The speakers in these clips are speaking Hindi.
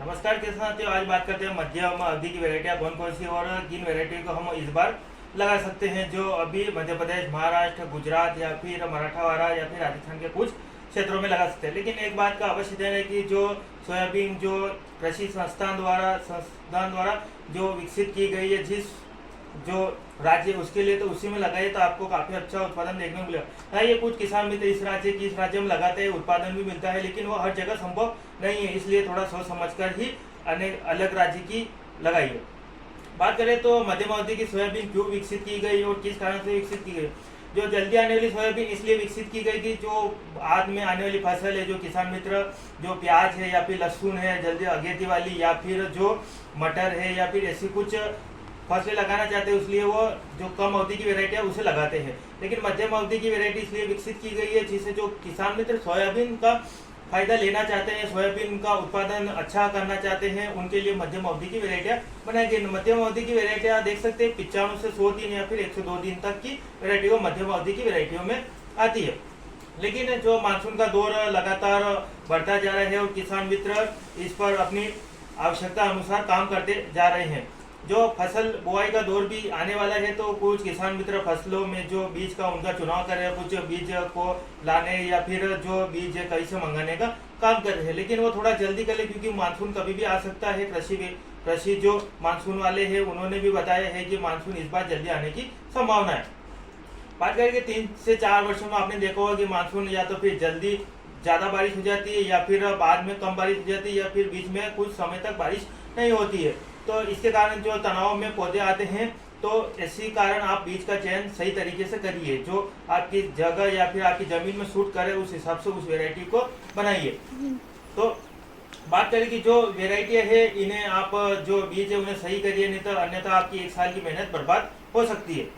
नमस्कार किसान साथियों, आज बात करते हैं मध्यम अवधि की वैरायटियाँ कौन कौन सी और किन वैरायटी को हम इस बार लगा सकते हैं जो अभी मध्य प्रदेश, महाराष्ट्र, गुजरात या फिर मराठवाड़ा या फिर राजस्थान के कुछ क्षेत्रों में लगा सकते हैं। लेकिन एक बात का अवश्य ध्यान है कि जो सोयाबीन जो कृषि संस्थान द्वारा जो विकसित की गई है जिस जो राज्य उसके लिए, तो उसी में लगाइए तो आपको काफी अच्छा उत्पादन देखने को मिलेगा। हाँ, ये कुछ किसान मित्र इस राज्य में लगाते हैं, उत्पादन भी मिलता है, लेकिन वो हर जगह संभव नहीं है, इसलिए थोड़ा सोच समझकर ही अनेक अलग राज्य की लगाइए। बात करें तो मध्यम अवधि की सोयाबीन क्यों विकसित की गई और किस कारण से विकसित की गई। जो जल्दी आने वाली सोयाबीन इसलिए विकसित की गई कि जो बाद में आने वाली फसल है, जो किसान मित्र जो प्याज है या फिर लहसुन है जल्दी अगेती वाली, या फिर जो मटर है या फिर ऐसी कुछ फसलें लगाना चाहते हैं, इसलिए वो जो कम अवधि की वैरायटी है उसे लगाते हैं। लेकिन मध्यम अवधि की वैरायटी इसलिए विकसित की गई है जिससे जो किसान मित्र सोयाबीन का फायदा लेना चाहते हैं, सोयाबीन का उत्पादन अच्छा करना चाहते हैं, उनके लिए मध्यम अवधि की वैरायटियाँ बनाई गई। मध्यम अवधि की वैरायटियाँ देख सकते हैं 95 से 100 दिन या फिर 102 दिन तक की वैरायटी को मध्यम अवधि की वैरायटियों में आती है। लेकिन जो मानसून का दौर लगातार बढ़ता जा रहा है और किसान मित्र इस पर अपनी आवश्यकता अनुसार काम करते जा रहे हैं। जो फसल बुआई का दौर भी आने वाला है, तो कुछ किसान मित्र फसलों में जो बीज का उनका चुनाव कर रहे हैं, कुछ बीज को लाने या फिर जो बीज कहीं से मंगाने का काम कर रहे हैं। लेकिन वो थोड़ा जल्दी करें क्योंकि मानसून कभी भी आ सकता है। कृषि जो मानसून वाले हैं उन्होंने भी बताया है कि मानसून इस बार जल्दी आने की संभावना है। बात करें कि 3 से 4 वर्षों में आपने देखा होगा कि मानसून या तो फिर जल्दी ज़्यादा बारिश हो जाती है या फिर बाद में कम बारिश हो जाती है या फिर बीच में कुछ समय तक बारिश नहीं होती है। तो इसके कारण जो तनाव में पौधे आते हैं, तो इसी कारण आप बीज का चयन सही तरीके से करिए, जो आपकी जगह या फिर आपकी ज़मीन में सूट करे उस हिसाब से उस वैरायटी को बनाइए। तो बात करें कि जो वैरायटियाँ है इन्हें आप जो बीज है उन्हें सही करिए, नहीं तो अन्यथा आपकी 1 साल की मेहनत बर्बाद हो सकती है।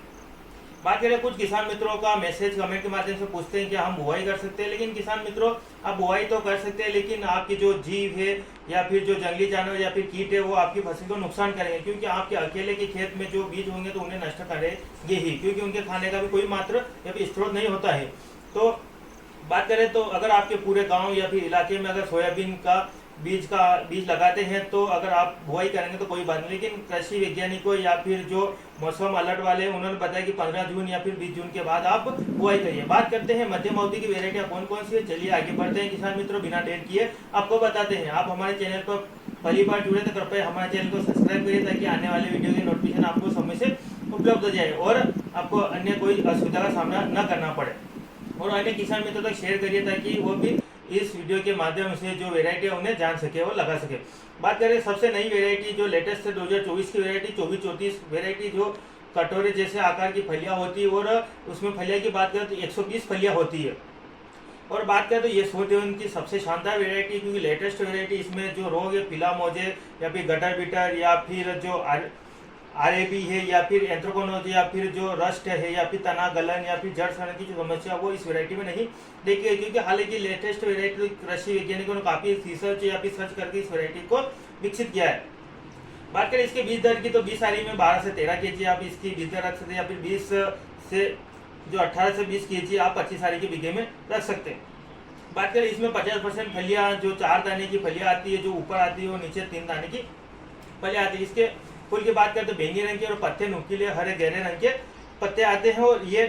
बात करें कुछ किसान मित्रों का मैसेज कमेंट के माध्यम से पूछते हैं कि हम बुआई कर सकते हैं। लेकिन किसान मित्रों, आप बुआई तो कर सकते हैं, लेकिन आपकी जो जीव है या फिर जो जंगली जानवर या फिर कीट है वो आपकी फसल को नुकसान करेंगे, क्योंकि आपके अकेले के खेत में जो बीज होंगे तो उन्हें नष्ट करेंगे ही, क्योंकि उनके खाने का भी कोई मात्र या फिर स्रोत नहीं होता है। तो बात करें तो अगर आपके पूरे गाँव या फिर इलाके में अगर सोयाबीन का बीज लगाते हैं तो अगर आप बुआई करेंगे तो कोई बात नहीं। लेकिन कृषि वैज्ञानिकों या फिर जो मौसम अलर्ट वाले हैं उन्होंने बताया कि 15 जून या फिर 20 जून के बाद आप बुआई करिए। बात करते हैं मध्यम अवधि की वैरायटियाँ कौन कौन सी है। चलिए आगे बढ़ते हैं किसान मित्रों, बिना देर किए आपको बताते हैं। आप हमारे चैनल पर पहली बार जुड़े तो कृपया हमारे चैनल को सब्सक्राइब करिए ताकि आने वाले वीडियो की नोटिफिकेशन आपको समय से उपलब्ध हो जाए और आपको अन्य कोई असुविधा का सामना न करना पड़े। और अन्य किसान मित्रों तक शेयर करिए ताकि वो भी इस वीडियो के माध्यम से जो वैरायटी है उन्हें जान सके और लगा सके। बात करें सबसे नई वैरायटी जो लेटेस्ट है 2024 की वैरायटी 2434 वैरायटी, जो कटोरे जैसे आकार की फलियां होती है और उसमें फलियां की बात करें तो 120 फलियां होती है। और बात करें तो ये सोयाबीन की सबसे शानदार वैरायटी, क्योंकि लेटेस्ट वैरायटी इसमें जो रोग है पीला मोजे या फिर गटर बिटर या फिर जो आरएबी है या फिर एंथ्रोपोनोज या फिर जो रस्ट है या फिर तना गलन या फिर जड़ सड़न की जो समस्या वो इस वैरायटी में नहीं देखी है, क्योंकि हालांकि लेटेस्ट वैरायटी कृषि वैज्ञानिकों ने काफी रिसर्च या फिर सर्च करके इस वैरायटी को विकसित किया है। बात करें इसके बीज दर की तो 20 सारी में 12 से 13 kg आप इसकी बीज दर रख सकते हैं, या फिर 20 से जो 18 से 20 kg आप 25 सारी के बीघे में रख सकते हैं। बात करें इसमें 50% फलियां जो 4 दाने की फलियां आती है, जो ऊपर आती है वो नीचे 3 दाने की फलियां आती है। इसके फूल की बात करें तो बैंगनी रंग के और पत्ते नुकीले हरे गहरे रंग के पत्ते आते हैं और ये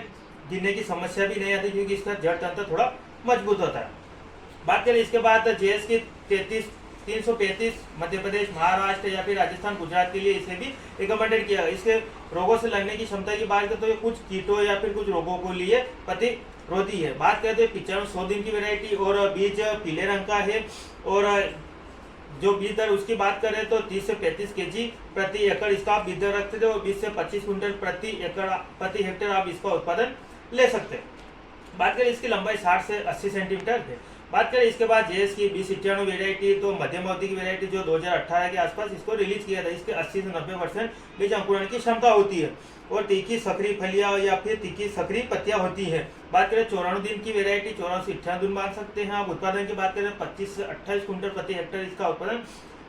गिरने की समस्या भी नहीं आती क्योंकि इसका जड़ तंत्र थोड़ा मजबूत होता है। बात करें इसके बाद जेएस की 335 मध्य प्रदेश, महाराष्ट्र या फिर राजस्थान, गुजरात के लिए इसे भी रिकमेंडेड किया। इसके रोगों से लड़ने की क्षमता की बात करें तो ये कुछ कीटों या फिर कुछ रोगों को लिए प्रतिरोधी है। बात करें तो 95-100 दिन की वैरायटी और बीज पीले रंग का है और जो बीज दर उसकी बात करें तो 30 से 35 kg प्रति एकड़ इसका आप बीज दर रखते थे और 20 से 25 कुंटल प्रति हेक्टेयर आप इसका उत्पादन ले सकते हैं। बात करें इसकी लंबाई 60 से 80 सेंटीमीटर है। बात करें इसके बाद जेएस की 2091 वैरायटी, तो मध्यम अवधि की वैरायटी जो 2018 के आसपास इसको रिलीज किया था। इसके 80 से 90% बीज अंकुरण की क्षमता होती है और तीखी सकरी फलियां या फिर तीखी सकरी पत्तियां होती है। बात करें 94 दिन की वैरायटी, 94 से 98 दिन मान सकते हैं आप। उत्पादन की बात करें 25 से 28 कुंटल प्रति हेक्टेयर इसका उत्पादन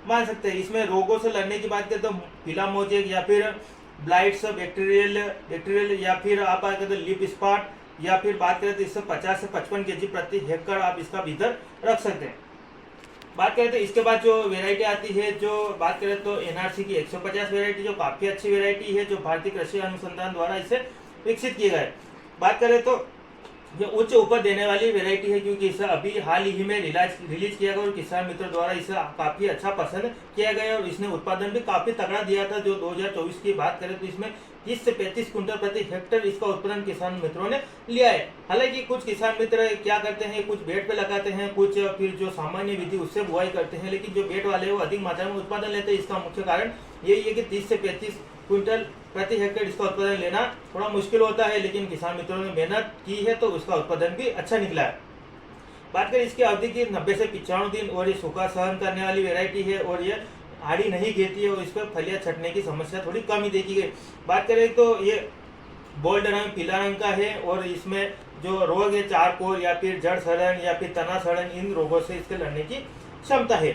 मान सकते हैं। इसमें रोगों से लड़ने की बात करें तो पीला मोजेक या फिर ब्लाइट्स बैक्टीरियल या फिर आप बात करें तो लिप स्पॉट या फिर बात करें तो इससे 50 से 55 kg प्रति हेक्टेयर आप इसका बीज दर रख सकते हैं। बात करें तो इसके बाद जो वेराइटी आती है, जो बात करें तो एनआरसी की 150 वेराइटी, जो काफी अच्छी वेराइटी है, जो भारतीय कृषि अनुसंधान द्वारा इसे विकसित किया गया है। बात करें तो ये उच्च उपज देने वाली वेराइटी है, क्योंकि इसे अभी हाल ही में रिलीज किया गया और किसान मित्र द्वारा इसे काफी अच्छा पसंद किया गया और इसने उत्पादन भी काफी तगड़ा दिया था। जो 2024 की बात करें तो इसमें 30 से 35 कुंटल प्रति हेक्टेयर इसका उत्पादन किसान मित्रों ने लिया है। हालांकि कुछ किसान मित्र क्या करते हैं, कुछ बेड पे लगाते हैं, कुछ फिर जो सामान्य विधि उससे बुआई करते हैं, लेकिन जो बेड वाले वो अधिक मात्रा में उत्पादन लेते हैं। इसका मुख्य कारण यही है कि 30 से 35 क्विंटल प्रति हेक्टेयर इसका उत्पादन लेना थोड़ा मुश्किल होता है, लेकिन किसान मित्रों ने मेहनत की है तो उसका उत्पादन भी अच्छा निकला है। बात करें इसकी अवधि की 90 से 95 दिन और ये सूखा सहन करने वाली वेराइटी है और ये आड़ी नहीं घेती है और इस पर फलियां छटने की समस्या थोड़ी कम ही देखी गई। बात करें तो ये गोल्ड रंग पीला रंग का है और इसमें जो रोग है चारकोल या फिर जड़ सड़न या फिर तना सड़न, इन रोगों से इसके लड़ने की क्षमता है।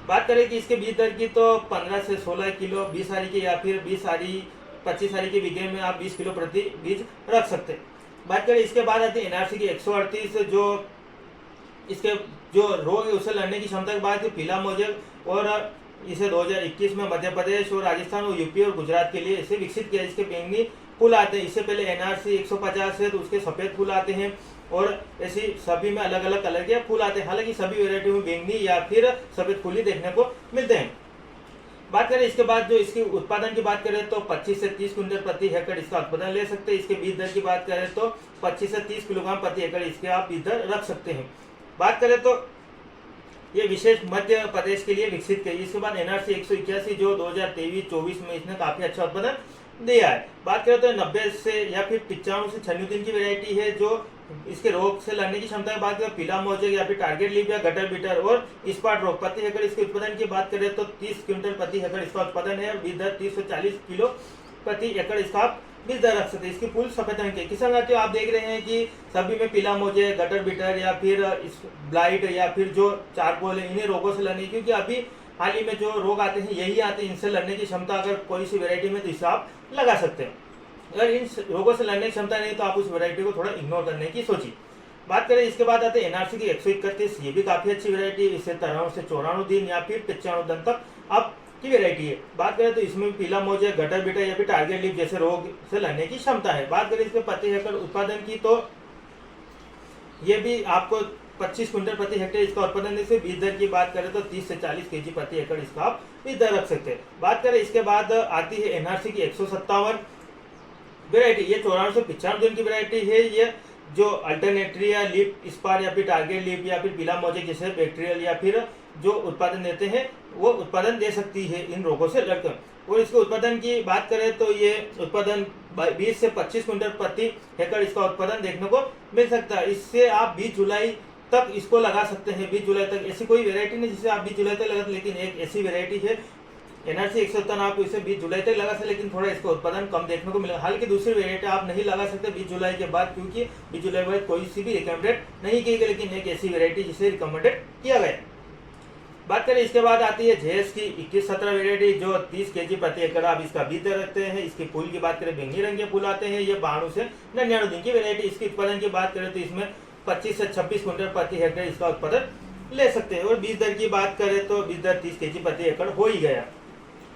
बात करें कि इसके बीज दर की तो 15 से 16 किलो 20 सारी की या फिर 20 सारी 25 सारी के बीघे में आप 20 किलो प्रति बीज रख सकते हैं। बात करें इसके बाद आती है एनआरसी की 138, जो इसके जो रोग है उससे लड़ने की क्षमता की बात है पीला मोजेक, और इसे 2021 में मध्य प्रदेश और राजस्थान और यूपी और गुजरात के लिए इसे विकसित किया। इसके बैंगनी फूल आते हैं। इससे पहले एनआरसी 150 है तो उसके सफेद फूल आते हैं और ऐसी सभी में अलग अलग कलर के फूल आते हैं। हालांकि सभी वेराइटी में बैंगनी या फिर सफेद फूल ही देखने को मिलते हैं। बात करें इसके बाद जो इसके उत्पादन की बात करें तो 25 से 30 क्विंटल प्रति हेक्टेयर इसका उत्पादन ले सकते हैं। इसके बीज दर की बात करें तो 25 से 30 किलोग्राम प्रति एकड़ इसके आप बीज दर रख सकते हैं। बात करें तो ये विशेष मध्य प्रदेश के लिए विकसित की। इसके बाद एनआरसी 181 जो 2023-24 में इसने काफी अच्छा उत्पादन दिया है। बात करें तो 90 से या फिर 95 से 96 दिन की वेराइटी है, जो इसके रोग से लड़ने की क्षमता की बात करें पीला मोजेक या फिर टारगेट लीफ या गटर बीटर और स्पॉट रोग प्रति हेक्टेयर इसके उत्पादन की बात करें तो 30 क्विंटल प्रति हेक्टेयर इसका उत्पादन है। बीज दर 30 से 40 किलो प्रति एकड़ इसका आप बीज दर रख सकते हैं। इसकी फूल सफेद रंग के किसान साथियों आप देख रहे हैं कि सभी में पीला मोजेक, गटर बीटर या फिर ब्लाइट या फिर जो चारकोल है, इन्हीं रोगों से लड़ने, क्योंकि अभी हाल ही में जो रोग आते हैं यही आते हैं। इनसे लड़ने की क्षमता अगर कोई सी वेराइटी में तो इसे आप लगा सकते हैं। अगर इन रोगों से लड़ने की क्षमता नहीं तो आप उस वेराइटी को थोड़ा इग्नोर करने की सोचिए। बात करें इसके बाद आते हैं एनआरसी की 131, ये भी काफी अच्छी वेराइटी है। इससे 93 से 94 दिन या फिर 95 दिन तक आप की वेराइटी है। बात करें तो इसमें पीला मोजेक, गटर बीटर या फिर टारगेट लीफ जैसे रोग से लड़ने की क्षमता है। बात करें इसके प्रति हेक्टेयर उत्पादन की तो ये भी आपको 25 क्विंटल प्रति हेक्टेयर इसका उत्पादन। इससे बीज दर की बात करें तो 30 से 40 केजी प्रति एकड़ इसका आप बीज दर रख सकते हैं। बात करें इसके बाद आती है एनआरसी की 157 वेराइटी, ये 94 से 95 दिन की वेराइटी है। ये जो अल्टरनेटरिया लीफ स्पार या फिर टारगेट लीफ या फिर पीला मोजेक जैसे बैक्टीरियल या फिर जो उत्पादन देते हैं वो उत्पादन दे सकती है इन रोगों से लड़कर। और इसके उत्पादन की बात करें तो ये उत्पादन 20 से 25 क्विंटल प्रति एकड़ इसका उत्पादन देखने को मिल सकता है। इससे आप 20 जुलाई तक इसको लगा सकते हैं। 20 जुलाई तक ऐसी कोई वेराइटी नहीं जिसे आप 20 जुलाई तक लगा, लेकिन एक ऐसी वेराइटी है एनआरसी 157 आप इसे 20 जुलाई तक लगा सकते, लेकिन थोड़ा इसका उत्पादन कम देखने को मिलेगा। हालांकि दूसरी वेराइटी आप नहीं लगा सकते 20 जुलाई के बाद, क्योंकि 20 जुलाई के बाद कोई सी भी रिकमेंडेड नहीं की गई, लेकिन एक ऐसी वेराइटी जिसे रिकमेंडेड किया गया। बात करें इसके बाद आती है जेएस की 21-17 वेराइटी, जो 30 केजी प्रति एकड़ आप इसका बीज रखते हैं। इसके फूल की बात करें बैंगनी रंग के फूल आते हैं। ये 92 से 99 दिन की वेराइटी। इसके उत्पादन की बात करें तो इसमें 25 से 26 क्विंटल प्रति हेक्टेयर इसका उत्पादन ले सकते हैं। और बीज दर की बात करें तो बीज दर 30 केजी प्रति एकड़ हो ही गया।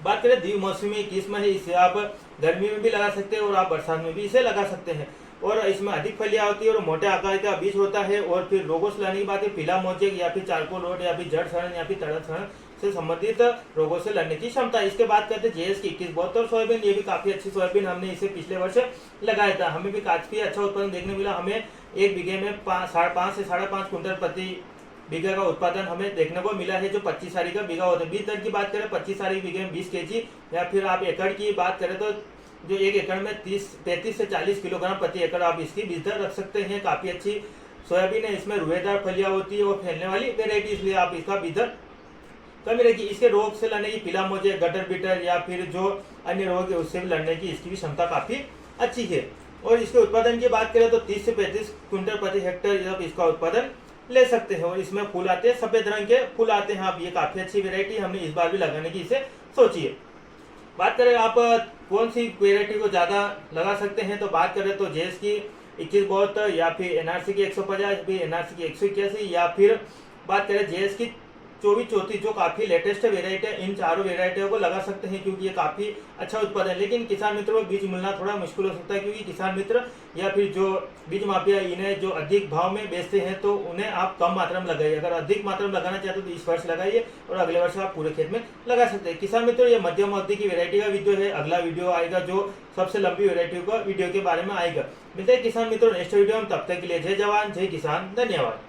बात करें द्विमौसमी किस्म है, इसे आप गर्मी में भी लगा सकते हैं और आप बरसात में भी इसे लगा सकते हैं। और इसमें अधिक फलियां होती है और मोटे आकार का बीज होता है। और फिर रोगों से लड़ने की बात है पीला मोजेक या फिर चारकोल रोग या फिर जड़ सड़न या फिर तड़न सड़न से संबंधित रोगों से लड़ने की क्षमता। इसके बाद करते हैं जेएस की 21-72 सोयाबीन, ये भी काफी अच्छी सोयाबीन, हमने इसे पिछले वर्ष लगाया था। हमें भी काफी अच्छा उत्पादन देखने मिला। हमें एक बीघे में 5.5 से 5.5 क्विंटल प्रति बीघा का उत्पादन हमें देखने को मिला है, जो 25 सारी का बीघा होता है। बीज दर की बात करें 25 सारी बीघे में 20 केजी या फिर आप एकड़ की बात करें तो जो एक एकड़ में 35 से 40 किलोग्राम प्रति एकड़ आप इसकी बीज दर रख सकते हैं। काफी अच्छी सोयाबीन है, इसमें रुएदार फलियां होती है और फैलने वाली वेराइटी, इसलिए आप इसका बीज दर कम रहेगी। इसके रोग से लड़ने की पीला मोजेक, गटर बीटर या फिर जो अन्य रोग है उससे भी लड़ने की इसकी भी क्षमता काफी अच्छी है। और इसके उत्पादन की बात करें तो 30 से 35 क्विंटल प्रति हेक्टेयर इसका उत्पादन ले सकते हैं। और इसमें फूल आते हैं, सफेद रंग के फूल आते हैं। आप ये काफी अच्छी वेराइटी, हमने इस बार भी लगाने की इसे सोचिए। बात करें आप कौन सी वेराइटी को ज्यादा लगा सकते हैं तो बात करें तो जेएस की 21-72 या फिर एनआरसी की 150 भी, एनआरसी की 181 या फिर बात करें जेएस की 24-34 जो काफी लेटेस्ट वेराइटी है, इन चारों वेराइटियों को लगा सकते हैं क्योंकि ये काफी अच्छा उत्पादन है। लेकिन किसान मित्रों को बीज मिलना थोड़ा मुश्किल हो सकता है क्योंकि किसान मित्र या फिर जो बीज माफिया इन्हें जो अधिक भाव में बेचते हैं तो उन्हें आप कम मात्रा में लगाइए। अगर अधिक मात्रा में लगाना चाहते हो तो इस वर्ष लगाइए और अगले वर्ष आप पूरे खेत में लगा सकते हैं। किसान मित्रों ये मध्यम अवधि की वेराइटी का वीडियो है, अगला वीडियो आएगा जो सबसे लंबी वेराइटी का वीडियो के बारे में आएगा। मिलते हैं किसान मित्रों नेक्स्ट वीडियो में, तब तक के लिए जय जवान जय किसान, धन्यवाद।